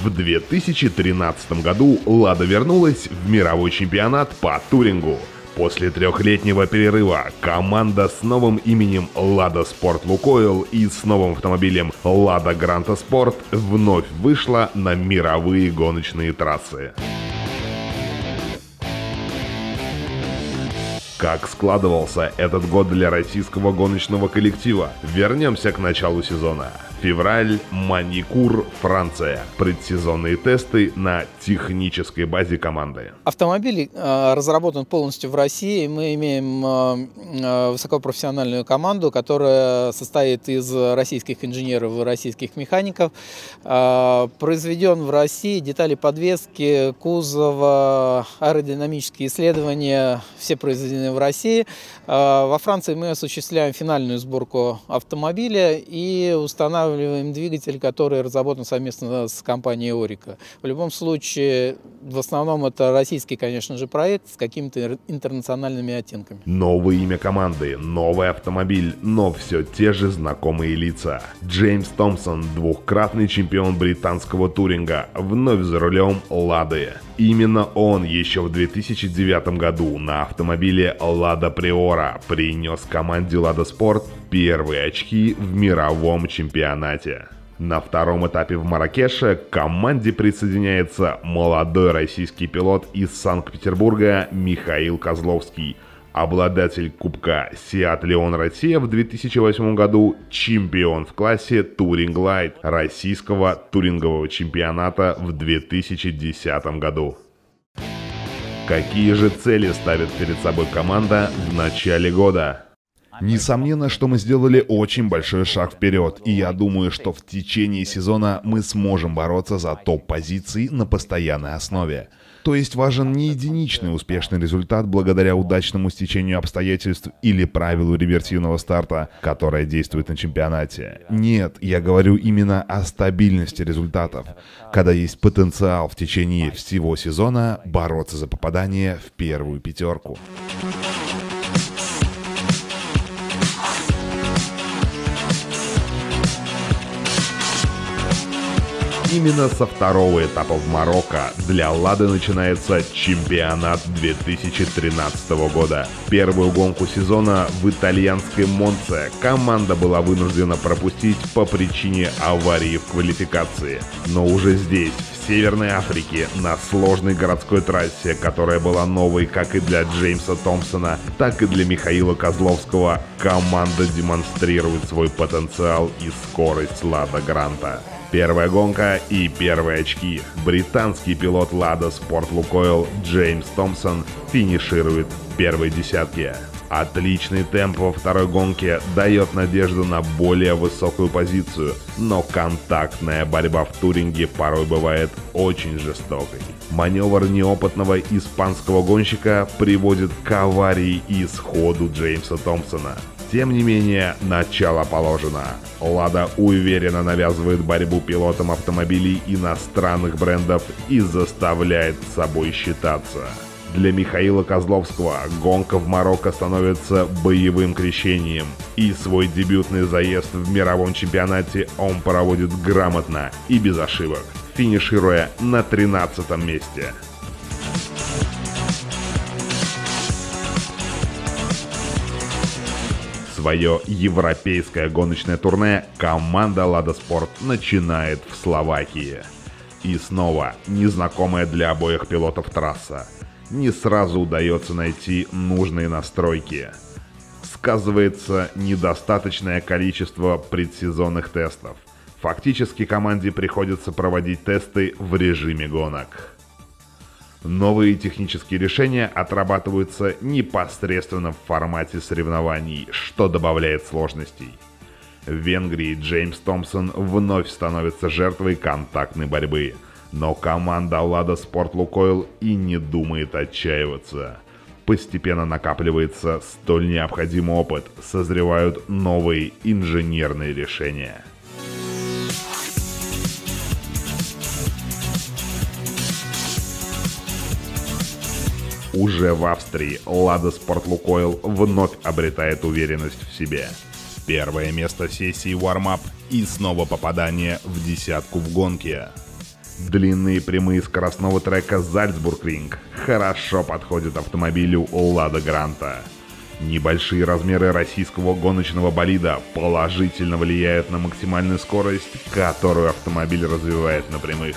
В 2013 году «Лада» вернулась в мировой чемпионат по турингу. После трехлетнего перерыва команда с новым именем «Лада Спорт Лукойл» и с новым автомобилем «Лада Гранта Спорт» вновь вышла на мировые гоночные трассы. Как складывался этот год для российского гоночного коллектива? Вернемся к началу сезона. Февраль, Маникур, Франция. Предсезонные тесты на технической базе команды. Автомобиль разработан полностью в России. Мы имеем высокопрофессиональную команду, которая состоит из российских инженеров и российских механиков. Произведен в России детали подвески, кузова, аэродинамические исследования, все произведены в России. Во Франции мы осуществляем финальную сборку автомобиля и устанавливаем двигатель, который разработан совместно с компанией Orica. В любом случае, в основном это российский, конечно же, проект с какими-то интернациональными оттенками. Новое имя команды, новый автомобиль, но все те же знакомые лица. Джеймс Томпсон, двукратный чемпион британского туринга, вновь за рулем «Лады». Именно он еще в 2009 году на автомобиле «Лада Приора» принес команде «Лада Спорт» первые очки в мировом чемпионате. На втором этапе в Марракеше к команде присоединяется молодой российский пилот из Санкт-Петербурга Михаил Козловский, обладатель Кубка Seat Leon Россия в 2008 году, чемпион в классе Touring Light российского турингового чемпионата в 2010 году. Какие же цели ставит перед собой команда в начале года? Несомненно, что мы сделали очень большой шаг вперед, и я думаю, что в течение сезона мы сможем бороться за топ-позиции на постоянной основе. То есть важен не единичный успешный результат благодаря удачному стечению обстоятельств или правилу реверсивного старта, которое действует на чемпионате. Нет, я говорю именно о стабильности результатов, когда есть потенциал в течение всего сезона бороться за попадание в первую пятерку. Именно со второго этапа в Марокко для «Лады» начинается чемпионат 2013 года. Первую гонку сезона в итальянской Монце команда была вынуждена пропустить по причине аварии в квалификации. Но уже здесь, в Северной Африке, на сложной городской трассе, которая была новой как и для Джеймса Томпсона, так и для Михаила Козловского, команда демонстрирует свой потенциал и скорость «Лада Гранта». Первая гонка и первые очки. Британский пилот «Лада Спорт Лукойл» Джеймс Томпсон финиширует в первой десятке. Отличный темп во второй гонке дает надежду на более высокую позицию, но контактная борьба в туринге порой бывает очень жестокой. Маневр неопытного испанского гонщика приводит к аварии и сходу Джеймса Томпсона. Тем не менее, начало положено. «Лада» уверенно навязывает борьбу пилотам автомобилей иностранных брендов и заставляет с собой считаться. Для Михаила Козловского гонка в Марокко становится боевым крещением, и свой дебютный заезд в мировом чемпионате он проводит грамотно и без ошибок, финишируя на 13-м месте. Свое европейское гоночное турне команда «Лада Спорт» начинает в Словакии. И снова незнакомая для обоих пилотов трасса. Не сразу удается найти нужные настройки. Сказывается недостаточное количество предсезонных тестов. Фактически команде приходится проводить тесты в режиме гонок. Новые технические решения отрабатываются непосредственно в формате соревнований, что добавляет сложностей. В Венгрии Джеймс Томпсон вновь становится жертвой контактной борьбы, но команда «Лада Спорт Лукойл» и не думает отчаиваться. Постепенно накапливается столь необходимый опыт, созревают новые инженерные решения. Уже в Австрии «Лада Спорт Лукойл» вновь обретает уверенность в себе. Первое место в сессии Warm-Up и снова попадание в десятку в гонке. Длинные прямые скоростного трека Зальцбург-Ринг хорошо подходят автомобилю Лада Гранта. Небольшие размеры российского гоночного болида положительно влияют на максимальную скорость, которую автомобиль развивает на прямых.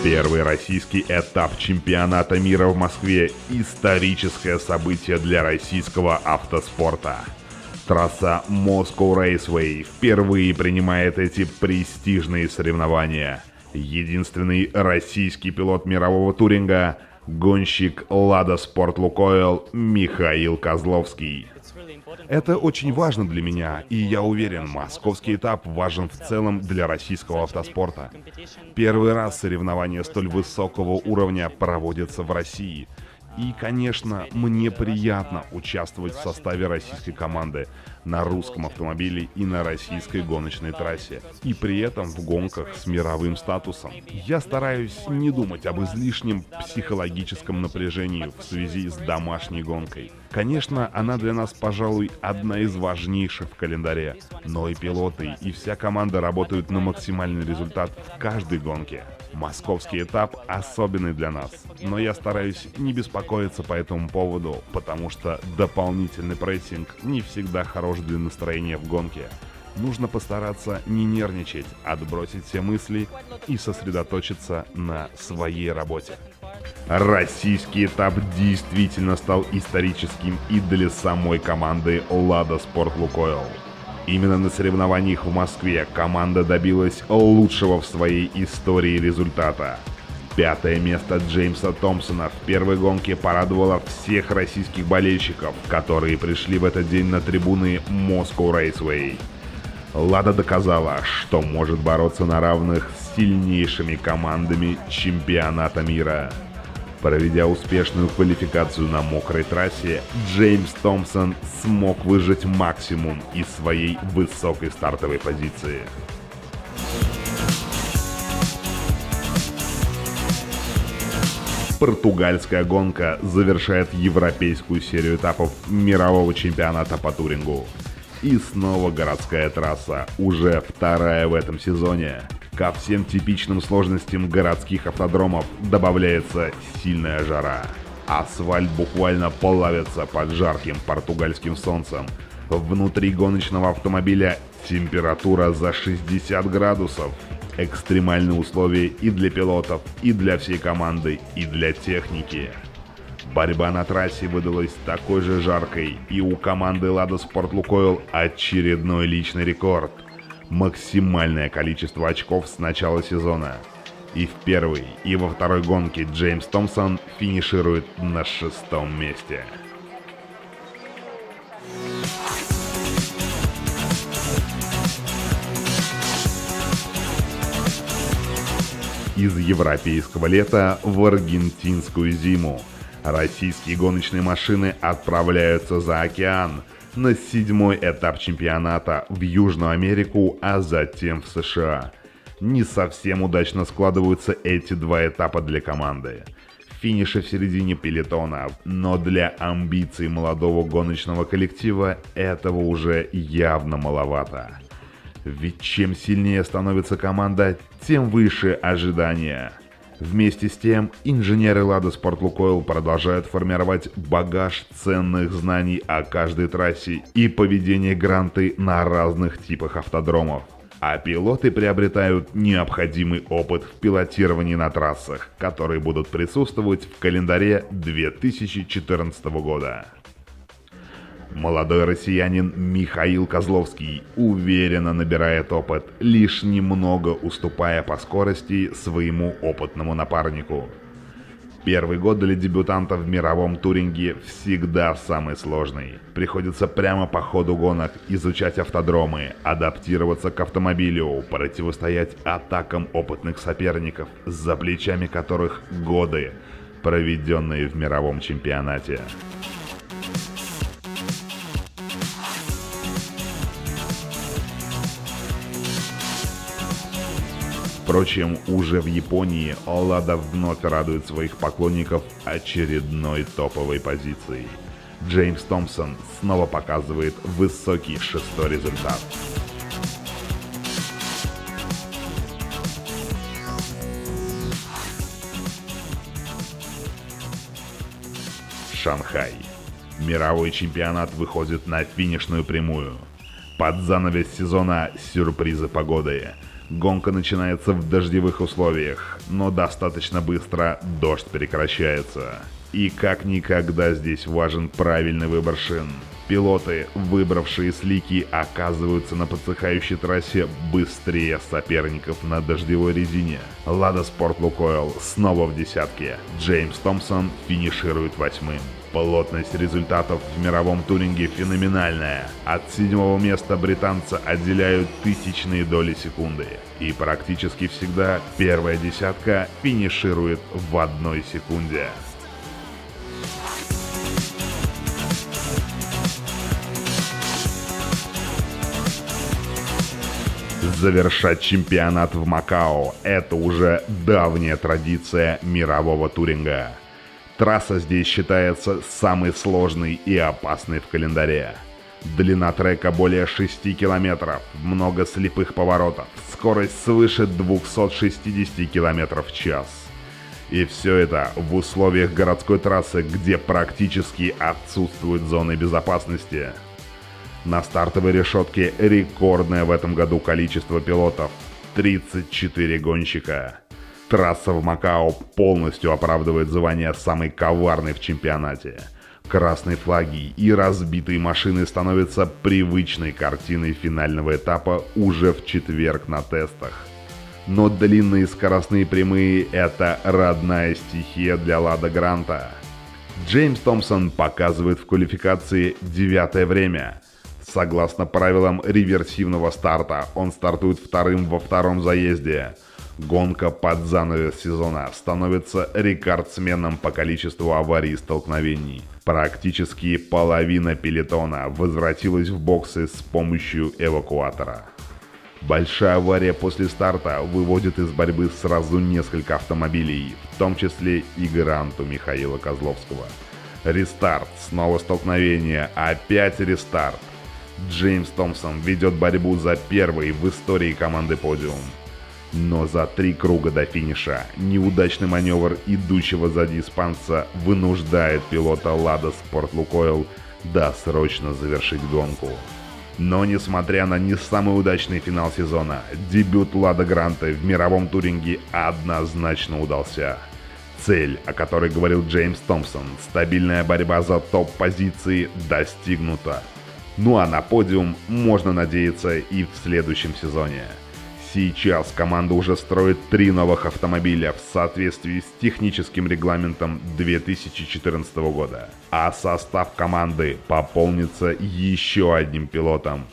Первый российский этап чемпионата мира в Москве – историческое событие для российского автоспорта. Трасса Moscow Raceway впервые принимает эти престижные соревнования. Единственный российский пилот мирового туринга – гонщик Lada Sport Lukoil Михаил Козловский. Это очень важно для меня, и я уверен, московский этап важен в целом для российского автоспорта. Первый раз соревнования столь высокого уровня проводятся в России. И, конечно, мне приятно участвовать в составе российской команды на русском автомобиле и на российской гоночной трассе. И при этом в гонках с мировым статусом. Я стараюсь не думать об излишнем психологическом напряжении в связи с домашней гонкой. Конечно, она для нас, пожалуй, одна из важнейших в календаре. Но и пилоты, и вся команда работают на максимальный результат в каждой гонке. Московский этап особенный для нас, но я стараюсь не беспокоиться по этому поводу, потому что дополнительный прессинг не всегда хорош для настроения в гонке. Нужно постараться не нервничать, отбросить все мысли и сосредоточиться на своей работе. Российский этап действительно стал историческим и для самой команды Lada Sport Lukoil. Именно на соревнованиях в Москве команда добилась лучшего в своей истории результата. 5-е место Джеймса Томпсона в первой гонке порадовало всех российских болельщиков, которые пришли в этот день на трибуны Moscow Raceway. Лада доказала, что может бороться на равных с сильнейшими командами чемпионата мира. Проведя успешную квалификацию на мокрой трассе, Джеймс Томпсон смог выжать максимум из своей высокой стартовой позиции. Португальская гонка завершает европейскую серию этапов мирового чемпионата по турингу. И снова городская трасса, уже вторая в этом сезоне. Ко всем типичным сложностям городских автодромов добавляется сильная жара. Асфальт буквально плавится под жарким португальским солнцем. Внутри гоночного автомобиля температура за 60 градусов. Экстремальные условия и для пилотов, и для всей команды, и для техники. Борьба на трассе выдалась такой же жаркой, и у команды Lada Sport Lukoil очередной личный рекорд. Максимальное количество очков с начала сезона. И в первой, и во второй гонке Джеймс Томпсон финиширует на 6-м месте. Из европейского лета в аргентинскую зиму. Российские гоночные машины отправляются за океан на 7-й этап чемпионата в Южную Америку, а затем в США. Не совсем удачно складываются эти два этапа для команды. Финиши в середине пелотона, но для амбиций молодого гоночного коллектива этого уже явно маловато. Ведь чем сильнее становится команда, тем выше ожидания. Вместе с тем, инженеры Lada Sport Lukoil продолжают формировать багаж ценных знаний о каждой трассе и поведении Гранты на разных типах автодромов. А пилоты приобретают необходимый опыт в пилотировании на трассах, которые будут присутствовать в календаре 2014 года. Молодой россиянин Михаил Козловский уверенно набирает опыт, лишь немного уступая по скорости своему опытному напарнику. Первый год для дебютанта в мировом туринге всегда самый сложный. Приходится прямо по ходу гонок изучать автодромы, адаптироваться к автомобилю, противостоять атакам опытных соперников, за плечами которых годы, проведенные в мировом чемпионате. Впрочем, уже в Японии Лада вновь радует своих поклонников очередной топовой позицией. Джеймс Томпсон снова показывает высокий шестой результат. Шанхай. Мировой чемпионат выходит на финишную прямую. Под занавес сезона сюрпризы погоды. Гонка начинается в дождевых условиях, но достаточно быстро дождь прекращается. И как никогда здесь важен правильный выбор шин. Пилоты, выбравшие слики, оказываются на подсыхающей трассе быстрее соперников на дождевой резине. Lada Sport Lukoil снова в десятке. Джеймс Томпсон финиширует 8-м. Плотность результатов в мировом туринге феноменальная. От 7-го места британца отделяют тысячные доли секунды. И практически всегда первая десятка финиширует в 1 секунде. Завершать чемпионат в Макао – это уже давняя традиция мирового туринга. Трасса здесь считается самой сложной и опасной в календаре. Длина трека более 6 километров, много слепых поворотов, скорость свыше 260 километров в час. И все это в условиях городской трассы, где практически отсутствуют зоны безопасности. На стартовой решетке рекордное в этом году количество пилотов – 34 гонщика. Трасса в Макао полностью оправдывает звание самой коварной в чемпионате. Красные флаги и разбитые машины становятся привычной картиной финального этапа уже в четверг на тестах. Но длинные скоростные прямые – это родная стихия для Лада Гранта. Джеймс Томпсон показывает в квалификации 9-е время. Согласно правилам реверсивного старта, он стартует вторым во втором заезде. Гонка под занавес сезона становится рекордсменом по количеству аварий и столкновений. Практически половина пелотона возвратилась в боксы с помощью эвакуатора. Большая авария после старта выводит из борьбы сразу несколько автомобилей, в том числе и Гранту Михаила Козловского. Рестарт, снова столкновение, опять рестарт. Джеймс Томпсон ведет борьбу за первый в истории команды подиум. Но за 3 круга до финиша неудачный маневр идущего сзади испанца вынуждает пилота Lada Sport Lukoil досрочно завершить гонку. Но несмотря на не самый удачный финал сезона, дебют Лада Гранта в мировом туринге однозначно удался. Цель, о которой говорил Джеймс Томпсон, стабильная борьба за топ-позиции, достигнута. Ну а на подиум можно надеяться и в следующем сезоне. Сейчас команда уже строит 3 новых автомобиля в соответствии с техническим регламентом 2014 года. А состав команды пополнится еще одним пилотом.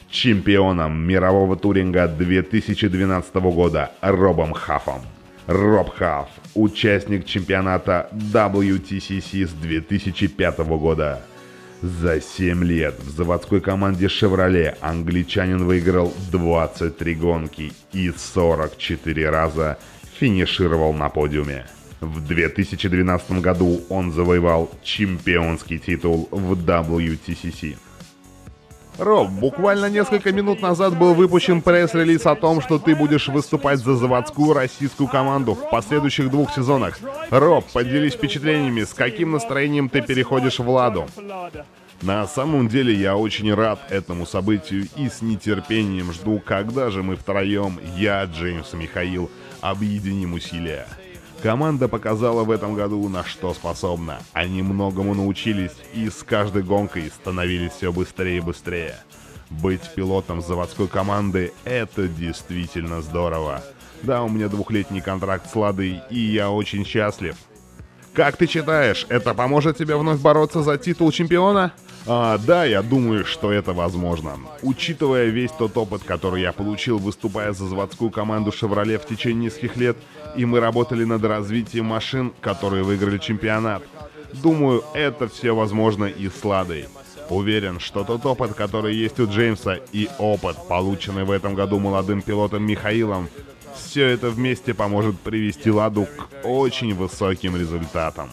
Чемпионом мирового туринга 2012 года Робом Хаффом. Роб Хафф – участник чемпионата WTCC с 2005 года. За 7 лет в заводской команде Chevrolet англичанин выиграл 23 гонки и 44 раза финишировал на подиуме. В 2012 году он завоевал чемпионский титул в WTCC. Роб, буквально несколько минут назад был выпущен пресс-релиз о том, что ты будешь выступать за заводскую российскую команду в последующих 2 сезонах. Роб, поделись впечатлениями, с каким настроением ты переходишь в Ладу? На самом деле я очень рад этому событию и с нетерпением жду, когда же мы втроем, я, Джеймс и Михаил, объединим усилия. Команда показала в этом году, на что способна. Они многому научились и с каждой гонкой становились все быстрее и быстрее. Быть пилотом заводской команды – это действительно здорово. Да, у меня 2-летний контракт с Ладой, и я очень счастлив. Как ты считаешь, это поможет тебе вновь бороться за титул чемпиона? Да, я думаю, что это возможно. Учитывая весь тот опыт, который я получил, выступая за заводскую команду Chevrolet в течение нескольких лет, и мы работали над развитием машин, которые выиграли чемпионат. Думаю, это все возможно и с Ладой. Уверен, что тот опыт, который есть у Джеймса, и опыт, полученный в этом году молодым пилотом Михаилом, Все это вместе поможет привести «Ладу» к очень высоким результатам.